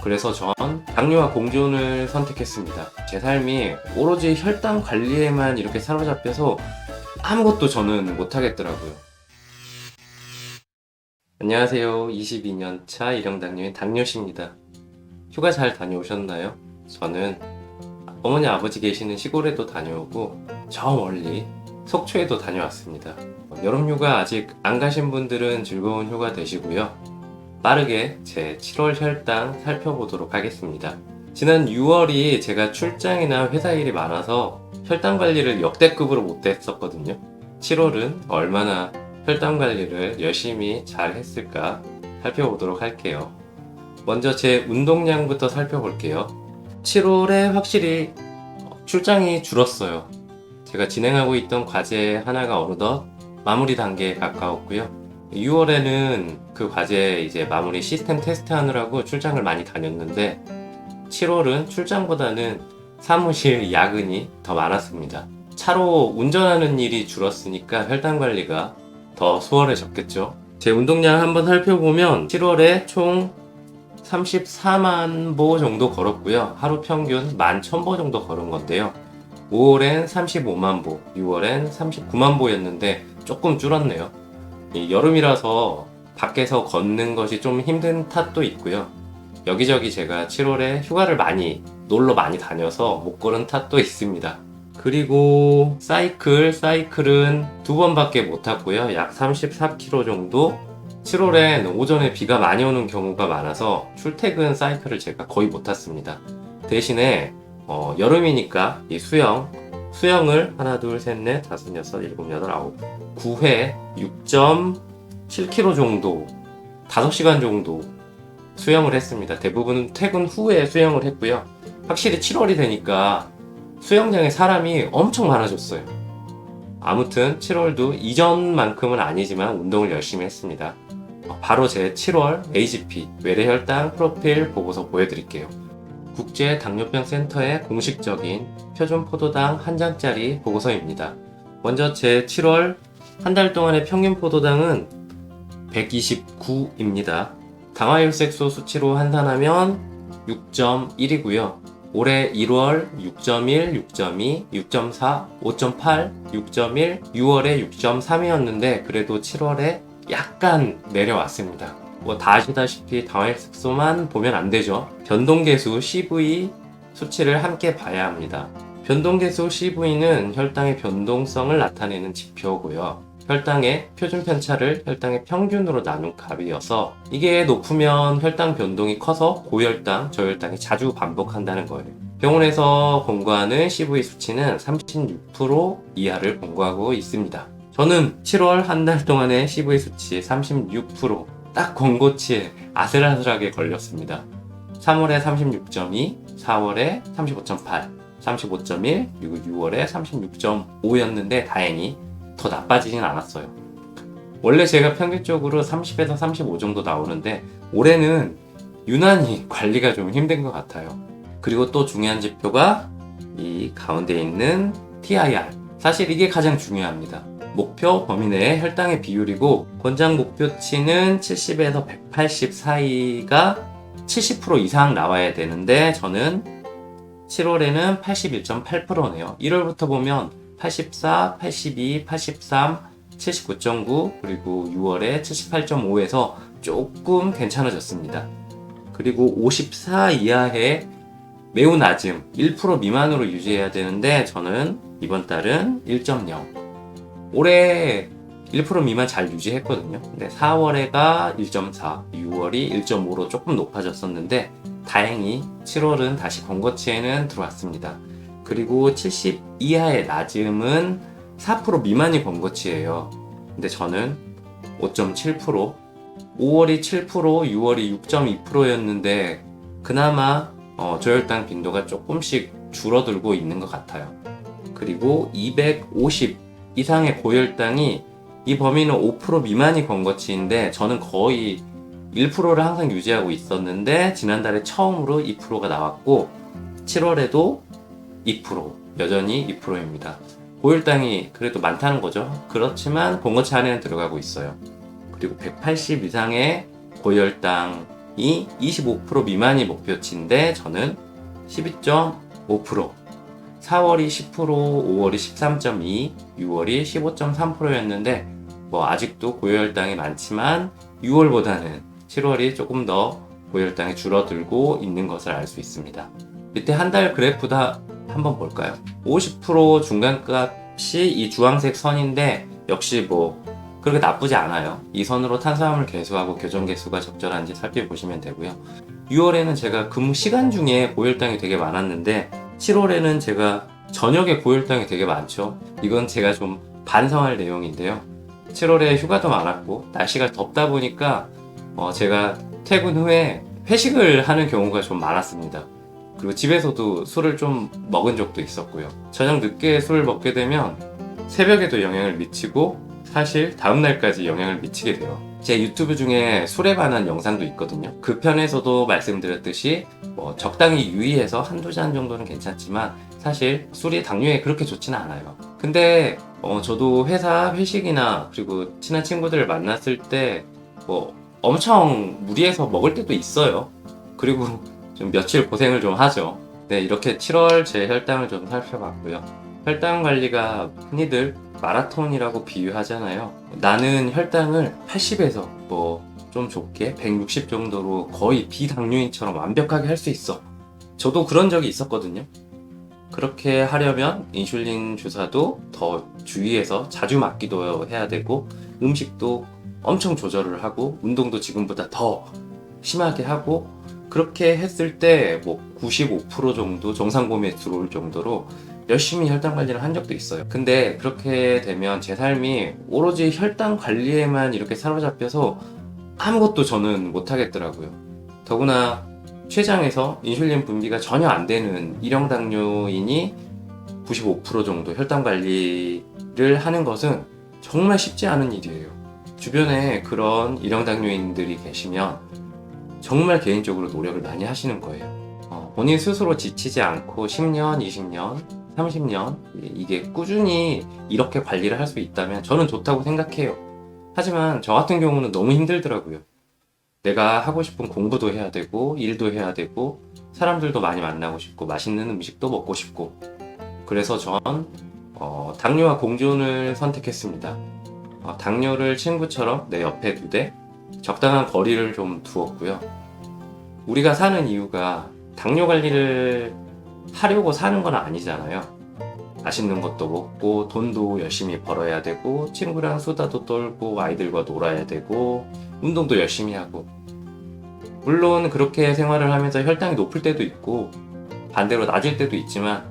그래서 전 당뇨와 공존을 선택했습니다. 제 삶이 오로지 혈당 관리에만 이렇게 사로잡혀서 아무것도 저는 못하겠더라고요. 안녕하세요. 22년 차 일형당뇨인 당뇨씨입니다. 휴가 잘 다녀오셨나요? 저는 어머니 아버지 계시는 시골에도 다녀오고 저 멀리 속초에도 다녀왔습니다. 여름 휴가 아직 안 가신 분들은 즐거운 휴가 되시고요. 빠르게 제 7월 혈당 살펴보도록 하겠습니다. 지난 6월이 제가 출장이나 회사 일이 많아서 혈당 관리를 역대급으로 못했었거든요. 7월은 얼마나 혈당 관리를 열심히 잘 했을까 살펴보도록 할게요. 먼저 제 운동량부터 살펴볼게요. 7월에 확실히 출장이 줄었어요. 제가 진행하고 있던 과제 하나가 어느덧 마무리 단계에 가까웠고요. 6월에는 그 과제 이제 마무리 시스템 테스트 하느라고 출장을 많이 다녔는데 7월은 출장보다는 사무실 야근이 더 많았습니다. 차로 운전하는 일이 줄었으니까 혈당 관리가 더 수월해졌겠죠. 제 운동량 한번 살펴보면 7월에 총 34만 보 정도 걸었고요. 하루 평균 11,000보 정도 걸은 건데요. 5월엔 35만 보, 6월엔 39만 보였는데 조금 줄었네요. 여름이라서 밖에서 걷는 것이 좀 힘든 탓도 있고요. 여기저기 제가 7월에 휴가를 놀러 많이 다녀서 못 걸은 탓도 있습니다. 그리고 사이클은 2번밖에 못 탔고요. 약 34km 정도. 7월엔 오전에 비가 많이 오는 경우가 많아서 출퇴근 사이클을 제가 거의 못 탔습니다. 대신에 여름이니까 이 수영을 하나, 둘, 셋, 넷, 다섯, 여섯, 일곱, 여덟, 아홉, 9회 6.7km 정도, 5시간 정도 수영을 했습니다. 대부분 퇴근 후에 수영을 했고요. 확실히 7월이 되니까 수영장에 사람이 엄청 많아졌어요. 아무튼 7월도 이전만큼은 아니지만 운동을 열심히 했습니다. 바로 제 7월 AGP 외래혈당 프로필 보고서 보여드릴게요. 국제당뇨병 센터의 공식적인 표준 포도당 한 장짜리 보고서입니다. 먼저 제 7월 한 달 동안의 평균 포도당은 129입니다. 당화혈색소 수치로 환산하면 6.1이고요. 올해 1월 6.1, 6.2, 6.4, 5.8, 6.1, 6월에 6.3이었는데 그래도 7월에 약간 내려왔습니다. 다 아시다시피 당화혈색소만 보면 안 되죠. 변동계수 CV 수치를 함께 봐야 합니다. 변동계수 CV는 혈당의 변동성을 나타내는 지표고요. 혈당의 표준 편차를 혈당의 평균으로 나눈 값이어서 이게 높으면 혈당 변동이 커서 고혈당, 저혈당이 자주 반복한다는 거예요. 병원에서 권고하는 CV 수치는 36% 이하를 권고하고 있습니다. 저는 7월 한 달 동안의 CV 수치 36%, 딱 권고치에 아슬아슬하게 걸렸습니다. 3월에 36.2, 4월에 35.8, 35.1, 그리고 6월에 36.5였는데 다행히 더 나빠지진 않았어요. 원래 제가 평균적으로 30에서 35 정도 나오는데 올해는 유난히 관리가 좀 힘든 것 같아요. 그리고 또 중요한 지표가 이 가운데 있는 TIR. 사실 이게 가장 중요합니다. 목표 범위 내의 혈당의 비율이고 권장 목표치는 70에서 180 사이가 70% 이상 나와야 되는데 저는 7월에는 81.8%네요. 1월부터 보면 84, 82, 83, 79.9 그리고 6월에 78.5에서 조금 괜찮아졌습니다. 그리고 54 이하의 매우 낮음 1% 미만으로 유지해야 되는데 저는 이번 달은 1.0 올해 1% 미만 잘 유지했거든요. 근데 4월에가 1.4, 6월이 1.5로 조금 높아졌었는데 다행히 7월은 다시 권고치에는 들어왔습니다. 그리고 70 이하의 낮음은 4% 미만이 권고치예요. 근데 저는 5.7%, 5월이 7%, 6월이 6.2%였는데 그나마 저혈당 빈도가 조금씩 줄어들고 있는 것 같아요. 그리고 250 이상의 고혈당이 이 범위는 5% 미만이 권고치인데 저는 거의 1%를 항상 유지하고 있었는데 지난달에 처음으로 2%가 나왔고 7월에도 2%, 여전히 2%입니다. 고혈당이 그래도 많다는 거죠. 그렇지만 권고치 안에는 들어가고 있어요. 그리고 180 이상의 고혈당 25% 미만이 목표치인데 저는 12.5%, 4월이 10%, 5월이 13.2%, 6월이 15.3%였는데 뭐 아직도 고혈당이 많지만 6월보다는 7월이 조금 더 고혈당이 줄어들고 있는 것을 알 수 있습니다. 밑에 한 달 그래프도 한번 볼까요? 50% 중간값이 이 주황색 선인데 역시 뭐 그렇게 나쁘지 않아요. 이 선으로 탄수화물 개수하고 교정 개수가 적절한지 살펴보시면 되고요. 6월에는 제가 근무 시간 중에 고혈당이 되게 많았는데 7월에는 제가 저녁에 고혈당이 되게 많죠. 이건 제가 좀 반성할 내용인데요. 7월에 휴가도 많았고 날씨가 덥다 보니까 제가 퇴근 후에 회식을 하는 경우가 좀 많았습니다. 그리고 집에서도 술을 좀 먹은 적도 있었고요. 저녁 늦게 술을 먹게 되면 새벽에도 영향을 미치고 사실 다음날까지 영향을 미치게 돼요. 제 유튜브 중에 술에 관한 영상도 있거든요. 그 편에서도 말씀드렸듯이 적당히 유의해서 한두 잔 정도는 괜찮지만 사실 술이 당뇨에 그렇게 좋지는 않아요. 근데 저도 회사 회식이나 그리고 친한 친구들을 만났을 때 엄청 무리해서 먹을 때도 있어요. 그리고 좀 며칠 고생을 좀 하죠. 네, 이렇게 7월 제 혈당을 좀 살펴봤고요. 혈당 관리가 흔히들 마라톤이라고 비유하잖아요. 나는 혈당을 80에서 좀 좋게 160 정도로 거의 비당뇨인처럼 완벽하게 할 수 있어. 저도 그런 적이 있었거든요. 그렇게 하려면 인슐린 주사도 더 주의해서 자주 맞기도 해야 되고 음식도 엄청 조절을 하고 운동도 지금보다 더 심하게 하고 그렇게 했을 때 95% 정도 정상범위에 들어올 정도로 열심히 혈당 관리를 한 적도 있어요. 근데 그렇게 되면 제 삶이 오로지 혈당 관리에만 이렇게 사로잡혀서 아무것도 저는 못 하겠더라고요. 더구나 췌장에서 인슐린 분비가 전혀 안 되는 일형 당뇨인이 95% 정도 혈당 관리를 하는 것은 정말 쉽지 않은 일이에요. 주변에 그런 일형 당뇨인들이 계시면 정말 개인적으로 노력을 많이 하시는 거예요. 본인 스스로 지치지 않고 10년, 20년, 30년 이게 꾸준히 이렇게 관리를 할 수 있다면 저는 좋다고 생각해요. 하지만 저 같은 경우는 너무 힘들더라고요. 내가 하고 싶은 공부도 해야 되고 일도 해야 되고 사람들도 많이 만나고 싶고 맛있는 음식도 먹고 싶고 그래서 전 당뇨와 공존을 선택했습니다. 당뇨를 친구처럼 내 옆에 두되 적당한 거리를 좀 두었고요. 우리가 사는 이유가 당뇨 관리를 하려고 사는 건 아니잖아요. 맛있는 것도 먹고 돈도 열심히 벌어야 되고 친구랑 수다도 떨고 아이들과 놀아야 되고 운동도 열심히 하고 물론 그렇게 생활을 하면서 혈당이 높을 때도 있고 반대로 낮을 때도 있지만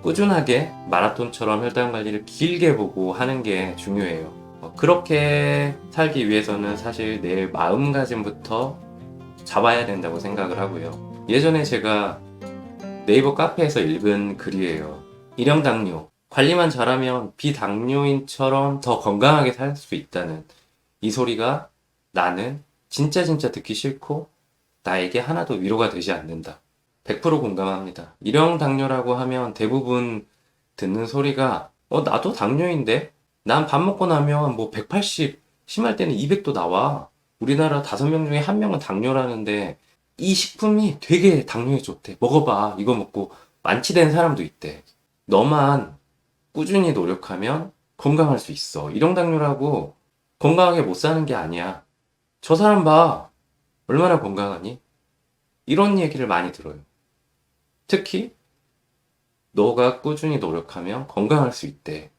꾸준하게 마라톤처럼 혈당 관리를 길게 보고 하는 게 중요해요. 그렇게 살기 위해서는 사실 내 마음가짐부터 잡아야 된다고 생각을 하고요. 예전에 제가 네이버 카페에서 읽은 글이에요. 일형 당뇨, 관리만 잘하면 비당뇨인처럼 더 건강하게 살 수 있다는 이 소리가 나는 진짜 듣기 싫고 나에게 하나도 위로가 되지 않는다. 100% 공감합니다. 일형 당뇨라고 하면 대부분 듣는 소리가 나도 당뇨인데? 난 밥 먹고 나면 180, 심할 때는 200도 나와. 우리나라 5명 중에 1명은 당뇨라는데 이 식품이 되게 당뇨에 좋대. 먹어봐. 이거 먹고 완치된 사람도 있대. 너만 꾸준히 노력하면 건강할 수 있어. 일형 당뇨라고 건강하게 못 사는 게 아니야. 저 사람 봐. 얼마나 건강하니? 이런 얘기를 많이 들어요. 특히 너가 꾸준히 노력하면 건강할 수 있대.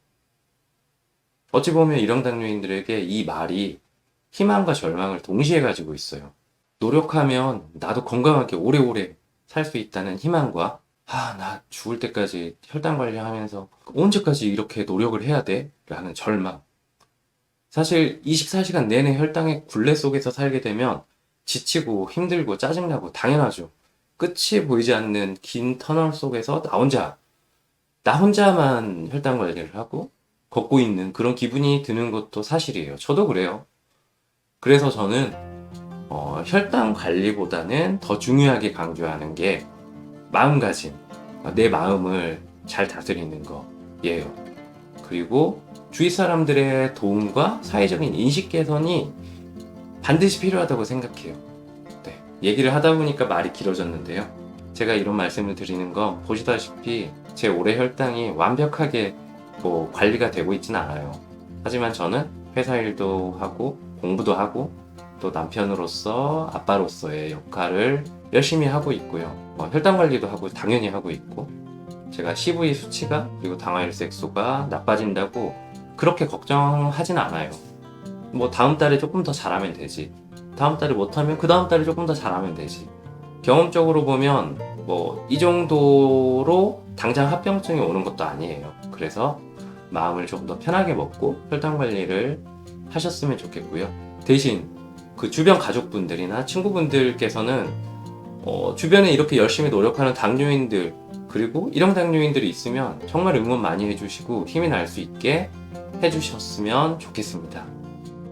어찌 보면 일형 당뇨인들에게 이 말이 희망과 절망을 동시에 가지고 있어요. 노력하면 나도 건강하게 오래오래 살 수 있다는 희망과 나 죽을 때까지 혈당 관리하면서 언제까지 이렇게 노력을 해야 돼? 라는 절망. 사실 24시간 내내 혈당의 굴레 속에서 살게 되면 지치고 힘들고 짜증나고 당연하죠. 끝이 보이지 않는 긴 터널 속에서 나 혼자만 혈당 관리를 하고 걷고 있는 그런 기분이 드는 것도 사실이에요. 저도 그래요. 그래서 저는 혈당 관리보다는 더 중요하게 강조하는 게 마음가짐, 내 마음을 잘 다스리는 거예요. 그리고 주위 사람들의 도움과 사회적인 인식 개선이 반드시 필요하다고 생각해요. 얘기를 하다 보니까 말이 길어졌는데요. 제가 이런 말씀을 드리는 건 보시다시피 제 올해 혈당이 완벽하게 뭐 관리가 되고 있진 않아요. 하지만 저는 회사 일도 하고 공부도 하고 또 남편으로서 아빠로서의 역할을 열심히 하고 있고요. 혈당 관리도 하고 당연히 하고 있고, 제가 CV 수치가 그리고 당화혈색소가 나빠진다고 그렇게 걱정하진 않아요. 뭐 다음 달에 조금 더 잘하면 되지, 다음 달에 못하면 그 다음 달에 조금 더 잘하면 되지. 경험적으로 보면 뭐 이 정도로 당장 합병증이 오는 것도 아니에요. 그래서 마음을 조금 더 편하게 먹고 혈당 관리를 하셨으면 좋겠고요. 대신 그 주변 가족분들이나 친구분들께서는 주변에 이렇게 열심히 노력하는 당뇨인들 그리고 일형 당뇨인들이 있으면 정말 응원 많이 해주시고 힘이 날 수 있게 해주셨으면 좋겠습니다.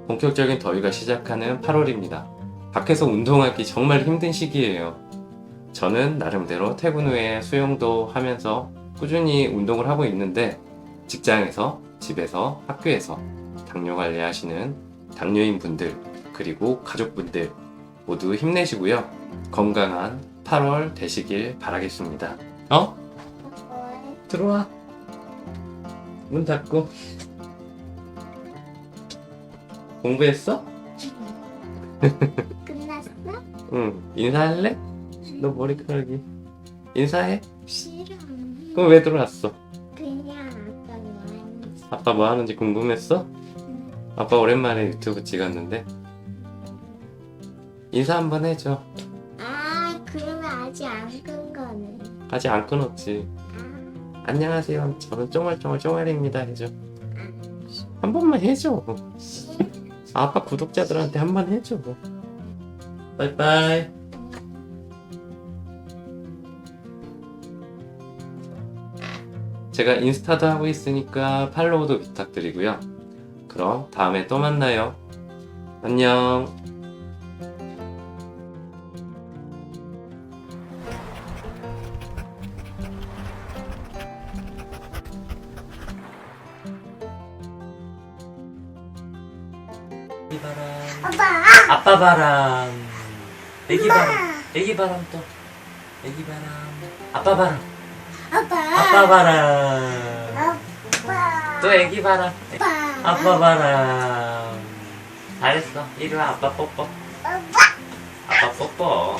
본격적인 더위가 시작하는 8월입니다. 밖에서 운동하기 정말 힘든 시기예요. 저는 나름대로 퇴근 후에 수영도 하면서 꾸준히 운동을 하고 있는데, 직장에서, 집에서, 학교에서 당뇨 관리하시는 당뇨인 분들 그리고 가족분들 모두 힘내시고요. 건강한 8월 되시길 바라겠습니다. 들어와. 문 닫고. 공부했어? 끝났어? 응. 인사할래? 너 머리카락이. 인사해? 싫어. 그럼 왜 들어왔어? 그냥 아까 말했어. 아빠 뭐 하는지 궁금했어? 아빠 오랜만에 유튜브 찍었는데. 인사 한번 해줘. 아, 그러면 아직 안 끈 거네. 아직 안 끊었지. 아, 안녕하세요. 저는 쫑알쫑알쫑알입니다. 해줘. 한 번만 해줘. 싫어. 아빠 구독자들한테 한 번 해줘. 빠이빠이. 제가 인스타도 하고 있으니까 팔로우도 부탁드리고요. 그럼 다음에 또 만나요. 안녕. 애기 바람. 아빠! 아빠 바람. 애기 바람. 애기 바람 또. 애기 바람. 아빠 바람. 아빠! 아빠 바람. 아빠! 또 애기 바람. 아빠! 아빠 바람. 잘했어. 이리 와, 아빠 뽀뽀. 아빠! 아빠 뽀뽀.